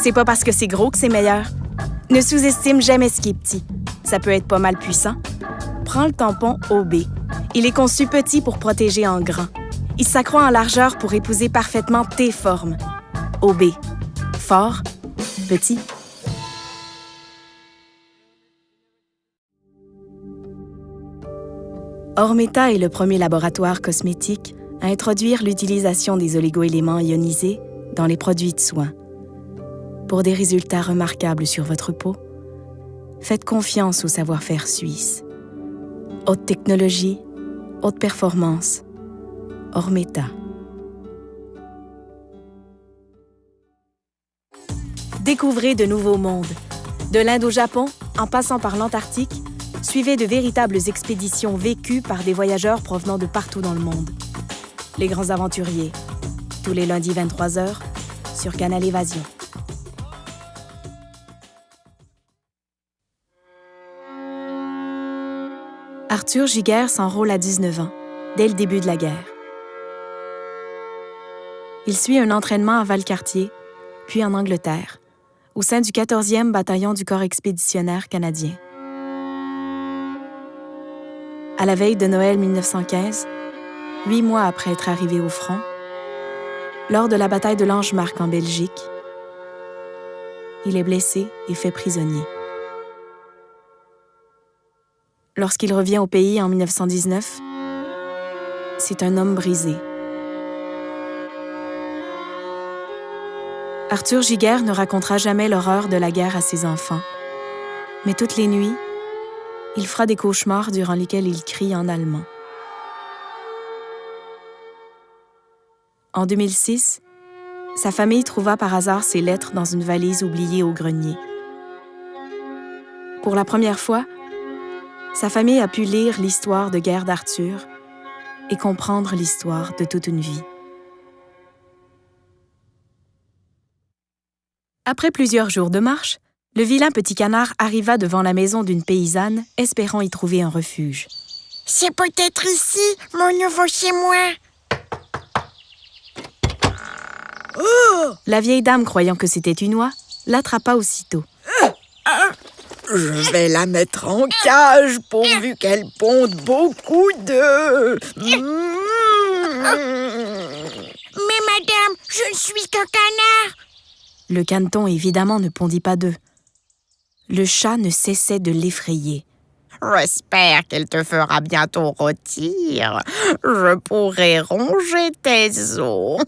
C'est pas parce que c'est gros que c'est meilleur. Ne sous-estime jamais ce qui est petit. Ça peut être pas mal puissant. Prends le tampon OB. Il est conçu petit pour protéger en grand. Il s'accroît en largeur pour épouser parfaitement tes formes. OB. Fort, petit. Ormeta est le premier laboratoire cosmétique à introduire l'utilisation des oligo-éléments ionisés dans les produits de soins. Pour des résultats remarquables sur votre peau, faites confiance au savoir-faire suisse. Haute technologie, haute performance. Ormeta. Découvrez de nouveaux mondes. De l'Inde au Japon, en passant par l'Antarctique, suivez de véritables expéditions vécues par des voyageurs provenant de partout dans le monde. Les Grands Aventuriers, tous les lundis 23h, sur Canal Évasion. Arthur Giguère s'enrôle à 19 ans, dès le début de la guerre. Il suit un entraînement à Valcartier, puis en Angleterre, au sein du 14e bataillon du corps expéditionnaire canadien. À la veille de Noël 1915, 8 mois après être arrivé au front, lors de la bataille de Langemarck en Belgique, il est blessé et fait prisonnier. Lorsqu'il revient au pays en 1919, c'est un homme brisé. Arthur Giguère ne racontera jamais l'horreur de la guerre à ses enfants, mais toutes les nuits, il fera des cauchemars durant lesquels il crie en allemand. En 2006, sa famille trouva par hasard ses lettres dans une valise oubliée au grenier. Pour la première fois, sa famille a pu lire l'histoire de guerre d'Arthur et comprendre l'histoire de toute une vie. Après plusieurs jours de marche, le vilain petit canard arriva devant la maison d'une paysanne, espérant y trouver un refuge. « C'est peut-être ici, mon nouveau chez-moi. » Oh! La vieille dame, croyant que c'était une oie, l'attrapa aussitôt. Je vais la mettre en cage pourvu qu'elle ponde beaucoup d'œufs. Mais madame, je ne suis qu'un canard. Le caneton, évidemment, ne pondit pas d'œufs. Le chat ne cessait de l'effrayer. J'espère qu'elle te fera bientôt rôtir. Je pourrai ronger tes os.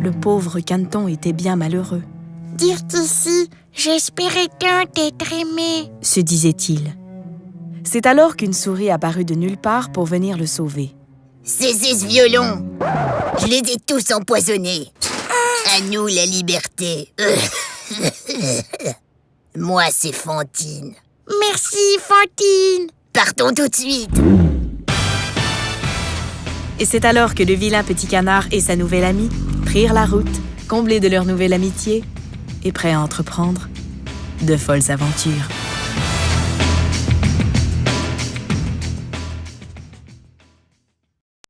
Le pauvre caneton était bien malheureux. « Dire qu'ici, j'espérais tant être aimé, » se disait-il. C'est alors qu'une souris apparut de nulle part pour venir le sauver. « Cessez ce violon! Je les ai tous empoisonnés. À nous la liberté. Moi, c'est Fantine. »« Merci, Fantine. » »« Partons tout de suite. » Et c'est alors que le vilain petit canard et sa nouvelle amie prirent la route, comblés de leur nouvelle amitié et prêts à entreprendre de folles aventures.